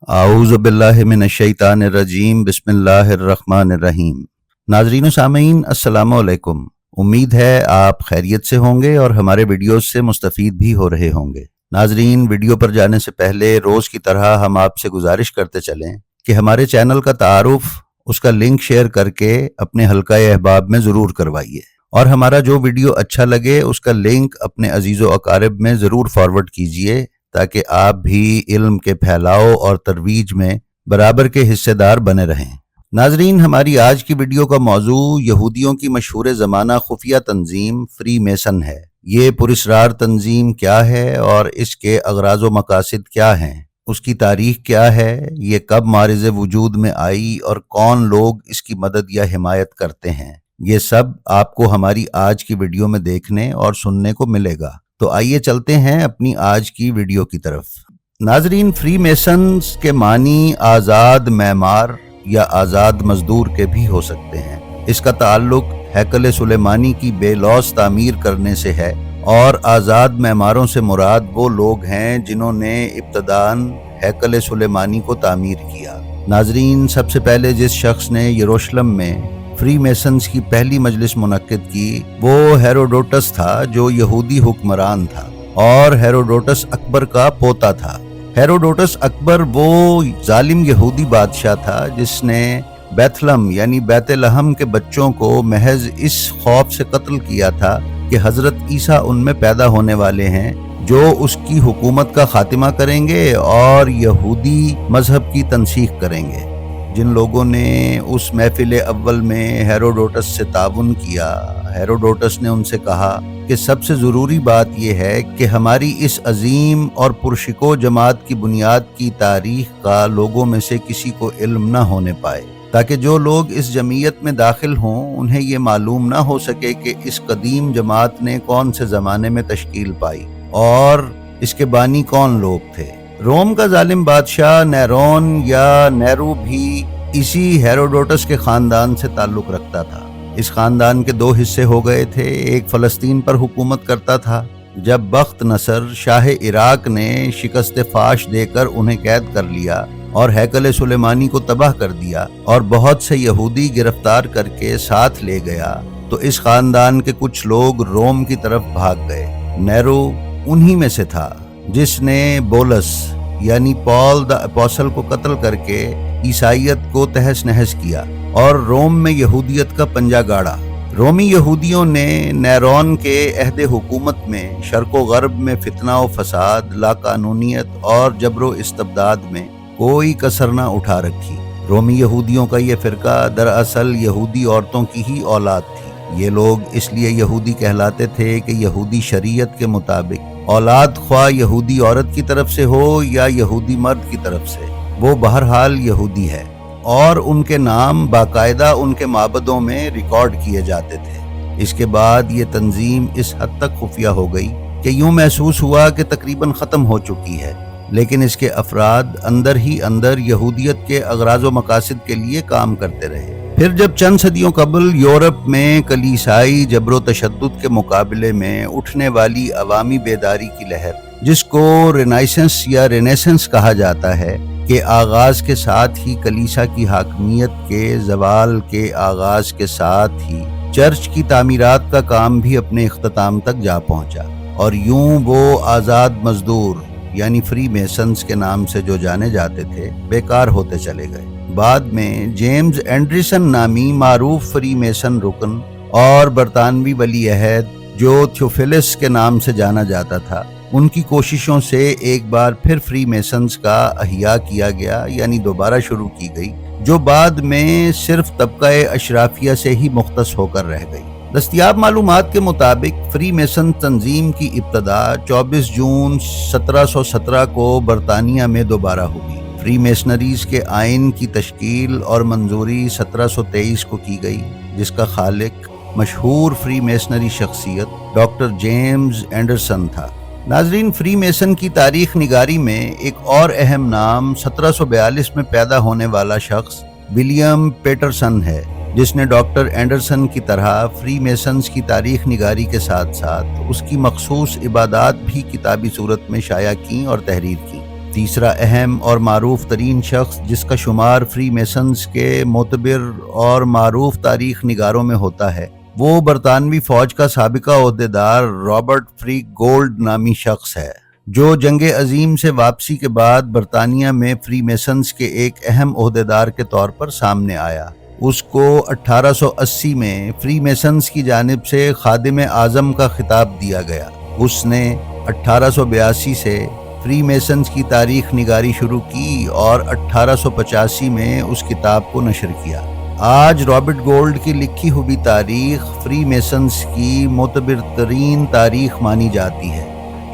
اعوذ باللہ من الشیطان الرجیم بسم اللہ الرحمن الرحیم۔ ناظرین و سامعین السلام علیکم۔ امید ہے آپ خیریت سے ہوں گے اور ہمارے ویڈیوز سے مستفید بھی ہو رہے ہوں گے۔ ناظرین، ویڈیو پر جانے سے پہلے روز کی طرح ہم آپ سے گزارش کرتے چلیں کہ ہمارے چینل کا تعارف، اس کا لنک شیئر کر کے اپنے حلقہ احباب میں ضرور کروائیے، اور ہمارا جو ویڈیو اچھا لگے اس کا لنک اپنے عزیز و اقارب میں ضرور فارورڈ کیجئے تاکہ آپ بھی علم کے پھیلاؤ اور ترویج میں برابر کے حصے دار بنے رہیں۔ ناظرین، ہماری آج کی ویڈیو کا موضوع یہودیوں کی مشہور زمانہ خفیہ تنظیم فری میسن ہے۔ یہ پراسرار تنظیم کیا ہے اور اس کے اغراض و مقاصد کیا ہیں، اس کی تاریخ کیا ہے، یہ کب معرض وجود میں آئی اور کون لوگ اس کی مدد یا حمایت کرتے ہیں، یہ سب آپ کو ہماری آج کی ویڈیو میں دیکھنے اور سننے کو ملے گا۔ تو آئیے چلتے ہیں اپنی آج کی ویڈیو کی طرف۔ ناظرین، فری میسنز کے معنی آزاد معمار یا آزاد مزدور کے بھی ہو سکتے ہیں۔ اس کا تعلق ہیکل سلیمانی کی بے لوث تعمیر کرنے سے ہے، اور آزاد معماروں سے مراد وہ لوگ ہیں جنہوں نے ابتداً ہیکل سلیمانی کو تعمیر کیا۔ ناظرین، سب سے پہلے جس شخص نے یروشلم میں فری میسنز کی پہلی مجلس منعقد کی وہ ہیروڈوٹس تھا، جو یہودی حکمران تھا اور ہیروڈوٹس اکبر کا پوتا تھا۔ ہیروڈوٹس اکبر وہ ظالم یہودی بادشاہ تھا جس نے بیتھلم یعنی بیت لحم کے بچوں کو محض اس خوف سے قتل کیا تھا کہ حضرت عیسیٰ ان میں پیدا ہونے والے ہیں جو اس کی حکومت کا خاتمہ کریں گے اور یہودی مذہب کی تنسیخ کریں گے۔ جن لوگوں نے اس محفل اول میں ہیروڈوٹس سے تعاون کیا، ہیروڈوٹس نے ان سے کہا کہ سب سے ضروری بات یہ ہے کہ ہماری اس عظیم اور پرشکوہ جماعت کی بنیاد کی تاریخ کا لوگوں میں سے کسی کو علم نہ ہونے پائے، تاکہ جو لوگ اس جمعیت میں داخل ہوں انہیں یہ معلوم نہ ہو سکے کہ اس قدیم جماعت نے کون سے زمانے میں تشکیل پائی اور اس کے بانی کون لوگ تھے۔ روم کا ظالم بادشاہ نیرون یا نیرو بھی اسی ہیروڈوٹس کے خاندان سے تعلق رکھتا تھا۔ اس خاندان کے دو حصے ہو گئے تھے، ایک فلسطین پر حکومت کرتا تھا۔ جب بخت نصر شاہ عراق نے شکست فاش دے کر انہیں قید کر لیا اور ہیکل سلیمانی کو تباہ کر دیا اور بہت سے یہودی گرفتار کر کے ساتھ لے گیا، تو اس خاندان کے کچھ لوگ روم کی طرف بھاگ گئے۔ نیرو انہی میں سے تھا جس نے بولس یعنی پال دا اپوسل کو قتل کر کے عیسائیت کو تہس نہس کیا اور روم میں یہودیت کا پنجہ گاڑا۔ رومی یہودیوں نے نیرون کے عہد حکومت میں شرق و غرب میں فتنہ و فساد، لاقانونیت اور جبر و استبداد میں کوئی کسر نہ اٹھا رکھی۔ رومی یہودیوں کا یہ فرقہ دراصل یہودی عورتوں کی ہی اولاد تھی۔ یہ لوگ اس لیے یہودی کہلاتے تھے کہ یہودی شریعت کے مطابق اولاد خواہ یہودی عورت کی طرف سے ہو یا یہودی مرد کی طرف سے، وہ بہرحال یہودی ہے، اور ان کے نام باقاعدہ ان کے معبدوں میں ریکارڈ کیے جاتے تھے۔ اس کے بعد یہ تنظیم اس حد تک خفیہ ہو گئی کہ یوں محسوس ہوا کہ تقریباً ختم ہو چکی ہے، لیکن اس کے افراد اندر ہی اندر یہودیت کے اغراض و مقاصد کے لیے کام کرتے رہے۔ پھر جب چند صدیوں قبل یورپ میں کلیسائی جبر و تشدد کے مقابلے میں اٹھنے والی عوامی بیداری کی لہر، جس کو رینائسنس یا رینیسنس کہا جاتا ہے، کے آغاز کے ساتھ ہی کلیسا کی حاکمیت کے زوال کے آغاز کے ساتھ ہی چرچ کی تعمیرات کا کام بھی اپنے اختتام تک جا پہنچا، اور یوں وہ آزاد مزدور یعنی فری میسنز کے نام سے جو جانے جاتے تھے بیکار ہوتے چلے گئے۔ بعد میں جیمز اینڈرسن نامی معروف فری میسن رکن اور برطانوی ولی عہد جو تھیوفلس کے نام سے جانا جاتا تھا، ان کی کوششوں سے ایک بار پھر فری میسنز کا احیاء کیا گیا، یعنی دوبارہ شروع کی گئی، جو بعد میں صرف طبقہ اشرافیہ سے ہی مختص ہو کر رہ گئی۔ دستیاب معلومات کے مطابق فری میسن تنظیم کی ابتدا 24 جون 1717 کو برطانیہ میں دوبارہ ہوئی۔ فری میسنریز کے آئین کی تشکیل اور منظوری 1723 کو کی گئی، جس کا خالق مشہور فری میسنری شخصیت ڈاکٹر جیمز اینڈرسن تھا۔ ناظرین، فری میسن کی تاریخ نگاری میں ایک اور اہم نام 1742 میں پیدا ہونے والا شخص ولیم پیٹرسن ہے، جس نے ڈاکٹر اینڈرسن کی طرح فری میسنز کی تاریخ نگاری کے ساتھ ساتھ اس کی مخصوص عبادات بھی کتابی صورت میں شائع کیں اور تحریر کی۔ تیسرا اہم اور معروف ترین شخص جس کا شمار فری میسنز کے معتبر اور معروف تاریخ نگاروں میں ہوتا ہے وہ برطانوی فوج کا سابقہ عہدیدار رابرٹ فریک گولڈ نامی شخص ہے، جو جنگ عظیم سے واپسی کے بعد برطانیہ میں فری میسنز کے ایک اہم عہدیدار کے طور پر سامنے آیا۔ اس کو 1880 میں فری میسنز کی جانب سے خادم اعظم کا خطاب دیا گیا۔ اس نے 1882 سے فری میسنز کی تاریخ نگاری شروع کی اور 1885 میں اس کتاب کو نشر کیا۔ آج رابرٹ گولڈ کی لکھی ہوئی تاریخ فری میسنز کی معتبر ترین تاریخ مانی جاتی ہے۔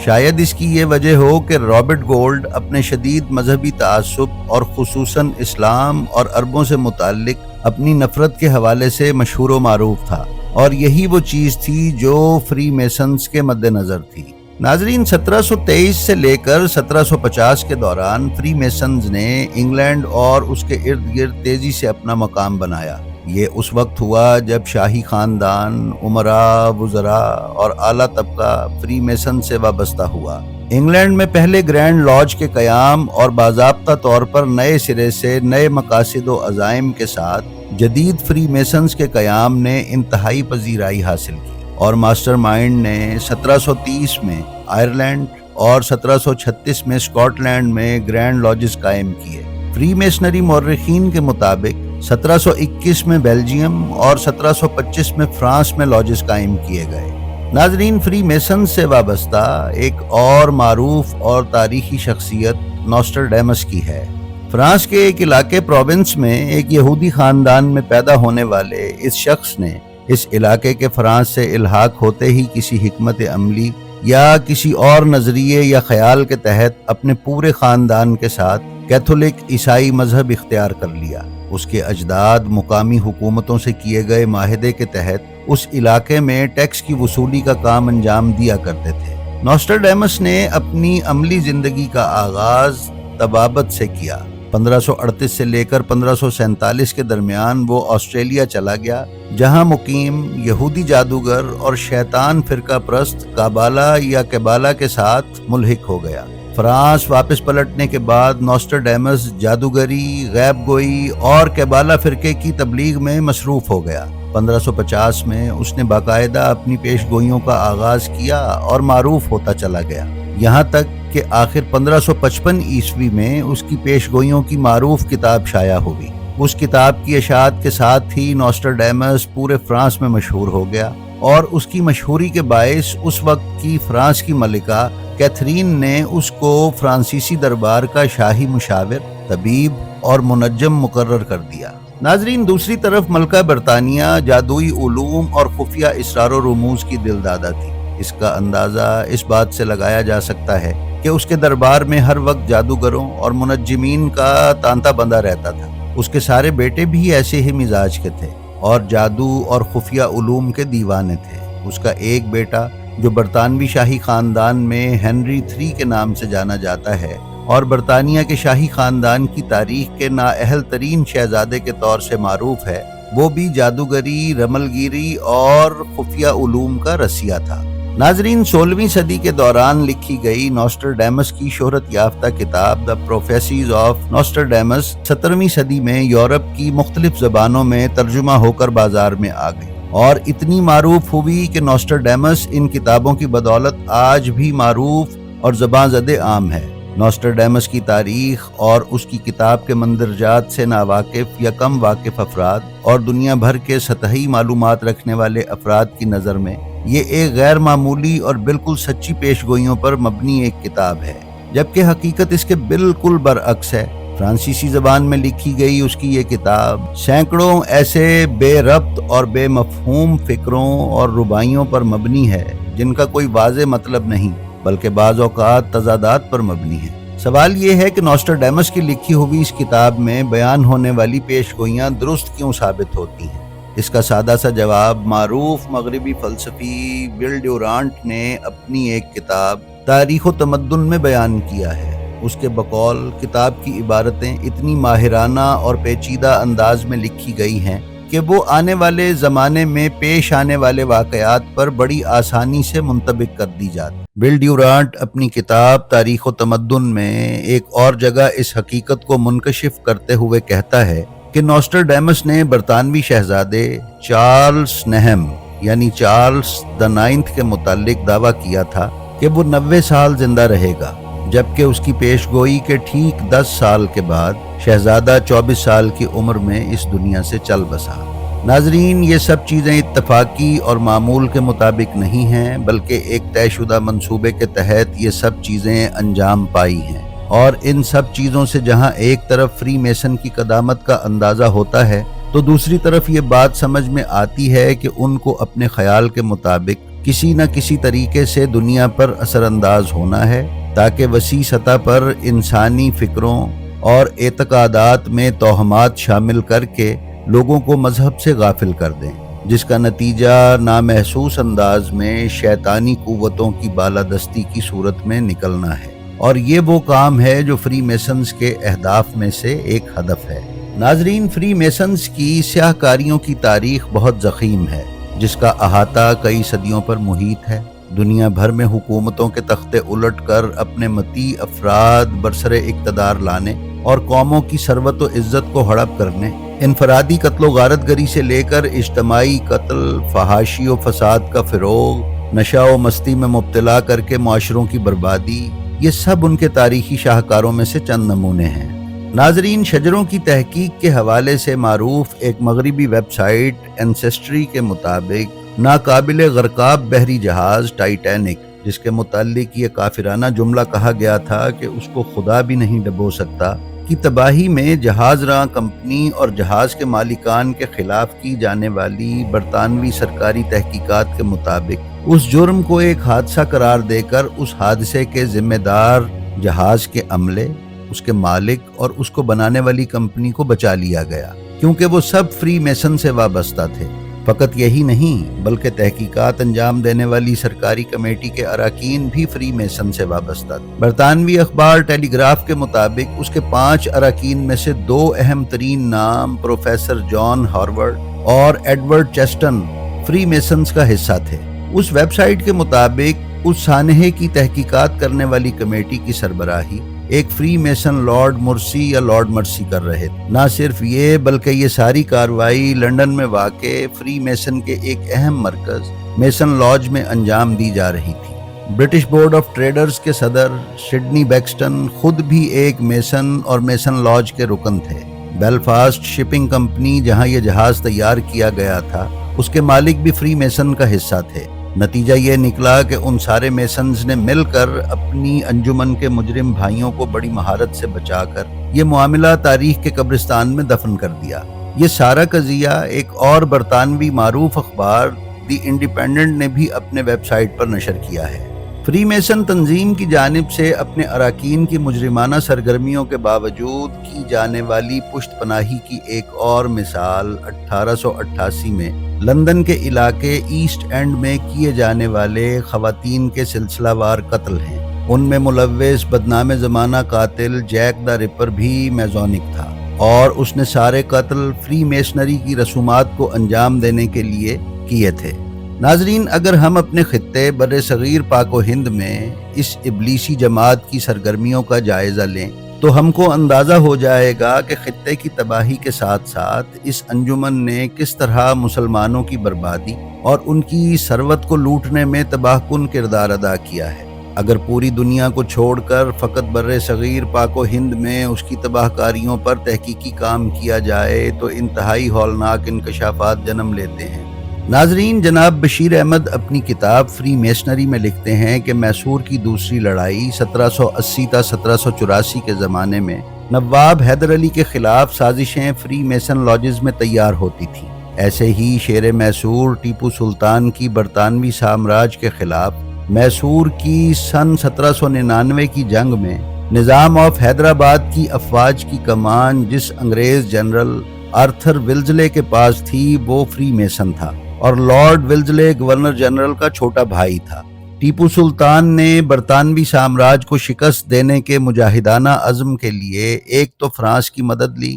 شاید اس کی یہ وجہ ہو کہ رابرٹ گولڈ اپنے شدید مذہبی تعصب اور خصوصاً اسلام اور عربوں سے متعلق اپنی نفرت کے حوالے سے مشہور و معروف تھا، اور یہی وہ چیز تھی جو فری میسنز کے مد نظر تھی۔ ناظرین، 1723 سے لے کر 1750 کے دوران فری میسنز نے انگلینڈ اور اس کے ارد گرد تیزی سے اپنا مقام بنایا۔ یہ اس وقت ہوا جب شاہی خاندان، امراء، وزراء اور اعلیٰ طبقہ فری میسن سے وابستہ ہوا۔ انگلینڈ میں پہلے گرینڈ لاج کے قیام اور باضابطہ طور پر نئے سرے سے نئے مقاصد و عزائم کے ساتھ جدید فری میسنز کے قیام نے انتہائی پذیرائی حاصل کی، اور ماسٹر مائنڈ نے 1730 میں آئرلینڈ اور 1736 میں اسکاٹ لینڈ میں گرینڈ لاجز قائم کیے۔ فری میسنری مورخین کے مطابق 1721 میں بیلجیم اور 1725 میں فرانس میں لاجز قائم کیے گئے۔ ناظرین، فری میسنز سے وابستہ ایک اور معروف اور تاریخی شخصیت نوسٹرڈیمس کی ہے۔ فرانس کے ایک علاقے پروونس میں ایک یہودی خاندان میں پیدا ہونے والے اس شخص نے اس علاقے کے فرانس سے الحاق ہوتے ہی کسی حکمت عملی یا کسی اور نظریے یا خیال کے تحت اپنے پورے خاندان کے ساتھ کیتھولک عیسائی مذہب اختیار کر لیا۔ اس کے اجداد مقامی حکومتوں سے کیے گئے معاہدے کے تحت اس علاقے میں ٹیکس کی وصولی کا کام انجام دیا کرتے تھے۔ نوسٹرڈیمس نے اپنی عملی زندگی کا آغاز طبابت سے کیا۔ 1538 سے لے کر 1547 کے درمیان وہ آسٹریلیا چلا گیا، جہاں مقیم یہودی جادوگر اور شیطان فرقہ پرست کابالا یا کبالا کے ساتھ ملحق ہو گیا۔ فرانس واپس پلٹنے کے بعد نوسٹرڈیمس جادوگری، غیب گوئی اور کبالا فرقے کی تبلیغ میں مصروف ہو گیا۔ 1550 میں اس نے باقاعدہ اپنی پیش گوئیوں کا آغاز کیا اور معروف ہوتا چلا گیا، یہاں تک کہ آخر 1555 عیسوی میں اس کی پیش گوئیوں کی معروف کتاب شائع ہوئی۔ اس کتاب کی اشاعت کے ساتھ ہی نوسٹرڈیمس پورے فرانس میں مشہور ہو گیا، اور اس کی مشہوری کے باعث اس وقت کی فرانس کی ملکہ کیتھرین نے اس کو فرانسیسی دربار کا شاہی مشاور، طبیب اور منجم مقرر کر دیا۔ ناظرین، دوسری طرف ملکہ برطانیہ جادوئی علوم اور خفیہ اسرار و رموز کی دلدادہ تھی۔ اس کا اندازہ اس بات سے لگایا جا سکتا ہے کہ اس کے دربار میں ہر وقت جادوگروں اور منجمین کا تانتا بندہ رہتا تھا۔ اس کے سارے بیٹے بھی ایسے ہی مزاج کے تھے اور جادو اور خفیہ علوم کے دیوانے تھے۔ اس کا ایک بیٹا جو برطانوی شاہی خاندان میں ہنری III کے نام سے جانا جاتا ہے اور برطانیہ کے شاہی خاندان کی تاریخ کے نااہل ترین شہزادے کے طور سے معروف ہے، وہ بھی جادوگری، رمل گیری اور خفیہ علوم کا رسیا تھا۔ ناظرین، 16ویں صدی کے دوران لکھی گئی نوسٹرڈیمس کی شہرت یافتہ کتاب دا پروفیسیز آف نوسٹرڈیمس 17ویں صدی میں یورپ کی مختلف زبانوں میں ترجمہ ہو کر بازار میں آ گئی اور اتنی معروف ہوئی کہ نوسٹرڈیمس ان کتابوں کی بدولت آج بھی معروف اور زباں زد عام ہے۔ نوسٹرڈیمس کی تاریخ اور اس کی کتاب کے مندرجات سے ناواقف یا کم واقف افراد اور دنیا بھر کے سطحی معلومات رکھنے والے افراد کی نظر میں یہ ایک غیر معمولی اور بالکل سچی پیش گوئیوں پر مبنی ایک کتاب ہے، جبکہ حقیقت اس کے بالکل برعکس ہے۔ فرانسیسی زبان میں لکھی گئی اس کی یہ کتاب سینکڑوں ایسے بے ربط اور بے مفہوم فکروں اور رباعیوں پر مبنی ہے جن کا کوئی واضح مطلب نہیں، بلکہ بعض اوقات تضادات پر مبنی ہے۔ سوال یہ ہے کہ نوسٹرڈیمس کی لکھی ہوئی اس کتاب میں بیان ہونے والی پیش گوئیاں درست کیوں ثابت ہوتی ہیں؟ اس کا سادہ سا جواب معروف مغربی فلسفی ول ڈیورانٹ نے اپنی ایک کتاب تاریخ و تمدن میں بیان کیا ہے۔ اس کے بقول کتاب کی عبارتیں اتنی ماہرانہ اور پیچیدہ انداز میں لکھی گئی ہیں کہ وہ آنے والے زمانے میں پیش آنے والے واقعات پر بڑی آسانی سے منطبق کر دی جاتی۔ ول ڈیورانٹ اپنی کتاب تاریخ و تمدن میں ایک اور جگہ اس حقیقت کو منکشف کرتے ہوئے کہتا ہے کہ نوسٹراڈیمس نے برطانوی شہزادے چارلس نہم یعنی چارلس دا نائنتھ کے متعلق دعویٰ کیا تھا کہ وہ 90 سال زندہ رہے گا، جبکہ اس کی پیش گوئی کے ٹھیک 10 سال کے بعد شہزادہ 24 سال کی عمر میں اس دنیا سے چل بسا۔ ناظرین، یہ سب چیزیں اتفاقی اور معمول کے مطابق نہیں ہیں، بلکہ ایک طے شدہ منصوبے کے تحت یہ سب چیزیں انجام پائی ہیں، اور ان سب چیزوں سے جہاں ایک طرف فری میسن کی قدامت کا اندازہ ہوتا ہے تو دوسری طرف یہ بات سمجھ میں آتی ہے کہ ان کو اپنے خیال کے مطابق کسی نہ کسی طریقے سے دنیا پر اثر انداز ہونا ہے، تاکہ وسیع سطح پر انسانی فکروں اور اعتقادات میں توہمات شامل کر کے لوگوں کو مذہب سے غافل کر دیں، جس کا نتیجہ نامحسوس انداز میں شیطانی قوتوں کی بالادستی کی صورت میں نکلنا ہے، اور یہ وہ کام ہے جو فری میسنز کے اہداف میں سے ایک ہدف ہے۔ ناظرین، فری میسنز کی سیاہ کاریوں کی تاریخ بہت ضخیم ہے، جس کا احاطہ کئی صدیوں پر محیط ہے۔ دنیا بھر میں حکومتوں کے تختے الٹ کر اپنے مطیع افراد برسر اقتدار لانے اور قوموں کی ثروت و عزت کو ہڑپ کرنے، انفرادی قتل و غارت گری سے لے کر اجتماعی قتل، فحاشی و فساد کا فروغ، نشہ و مستی میں مبتلا کر کے معاشروں کی بربادی، یہ سب ان کے تاریخی شاہکاروں میں سے چند نمونے ہیں۔ ناظرین، شجروں کی تحقیق کے حوالے سے معروف ایک مغربی ویب سائٹ اینسیسٹری کے مطابق ناقابل غرقاب بحری جہاز ٹائٹینک، جس کے متعلق یہ کافرانہ جملہ کہا گیا تھا کہ اس کو خدا بھی نہیں ڈبو سکتا، کی تباہی میں جہاز راں کمپنی اور جہاز کے مالکان کے خلاف کی جانے والی برطانوی سرکاری تحقیقات کے مطابق اس جرم کو ایک حادثہ قرار دے کر اس حادثے کے ذمہ دار جہاز کے عملے، اس کے مالک اور اس کو بنانے والی کمپنی کو بچا لیا گیا، کیونکہ وہ سب فری میسن سے وابستہ تھے۔ فقط یہی نہیں، بلکہ تحقیقات انجام دینے والی سرکاری کمیٹی کے اراکین بھی فری میسن سے وابستہ تھے۔ برطانوی اخبار ٹیلی گراف کے مطابق اس کے 5 اراکین میں سے 2 اہم ترین نام پروفیسر جان ہارورڈ اور ایڈورڈ چیسٹن فری میسنز کا حصہ تھے۔ اس ویب سائٹ کے مطابق اس سانحے کی تحقیقات کرنے والی کمیٹی کی سربراہی ایک فری میسن لارڈ مرسی یا لارڈ مرسی کر رہے تھے۔ نہ صرف یہ، بلکہ یہ ساری کارروائی لنڈن میں واقع فری میسن کے ایک اہم مرکز میسن لاج میں انجام دی جا رہی تھی۔ برٹش بورڈ آف ٹریڈرز کے صدر سڈنی بیکسٹن خود بھی ایک میسن اور میسن لاج کے رکن تھے۔ بیلفاسٹ شپنگ کمپنی، جہاں یہ جہاز تیار کیا گیا تھا، اس کے مالک بھی فری میسن کا حصہ تھے۔ نتیجہ یہ نکلا کہ ان سارے میسنز نے مل کر اپنی انجمن کے مجرم بھائیوں کو بڑی مہارت سے بچا کر یہ معاملہ تاریخ کے قبرستان میں دفن کر دیا۔ یہ سارا قضیہ ایک اور برطانوی معروف اخبار دی انڈیپینڈنٹ نے بھی اپنے ویب سائٹ پر نشر کیا ہے۔ فری میسن تنظیم کی جانب سے اپنے اراکین کی مجرمانہ سرگرمیوں کے باوجود کی جانے والی پشت پناہی کی ایک اور مثال 1888 میں لندن کے علاقے ایسٹ اینڈ میں کیے جانے والے خواتین کے سلسلہ وار قتل ہیں۔ ان میں ملوث بدنام زمانہ قاتل جیک دا رپر بھی میزونک تھا، اور اس نے سارے قتل فری میسنری کی رسومات کو انجام دینے کے لیے کیے تھے۔ ناظرین، اگر ہم اپنے خطے بر صغیر پاک و ہند میں اس ابلیسی جماعت کی سرگرمیوں کا جائزہ لیں تو ہم کو اندازہ ہو جائے گا کہ خطے کی تباہی کے ساتھ ساتھ اس انجمن نے کس طرح مسلمانوں کی بربادی اور ان کی ثروت کو لوٹنے میں تباہ کن کردار ادا کیا ہے۔ اگر پوری دنیا کو چھوڑ کر فقط بر صغیر پاک و ہند میں اس کی تباہ کاریوں پر تحقیقی کام کیا جائے تو انتہائی ہولناک انکشافات جنم لیتے ہیں۔ ناظرین، جناب بشیر احمد اپنی کتاب فری میسنری میں لکھتے ہیں کہ میسور کی دوسری لڑائی 1780 تا 1784 کے زمانے میں نواب حیدر علی کے خلاف سازشیں فری میسن لاجز میں تیار ہوتی تھیں۔ ایسے ہی شیر میسور ٹیپو سلطان کی برطانوی سامراج کے خلاف میسور کی سن 1799 کی جنگ میں نظام آف حیدرآباد کی افواج کی کمان جس انگریز جنرل آرتھر ولزلے کے پاس تھی وہ فری میسن تھا، اور لارڈ ولزلے گورنر جنرل کا چھوٹا بھائی تھا۔ ٹیپو سلطان نے برطانوی سامراج کو شکست دینے کے مجاہدانہ عزم کے لیے ایک تو فرانس کی مدد لی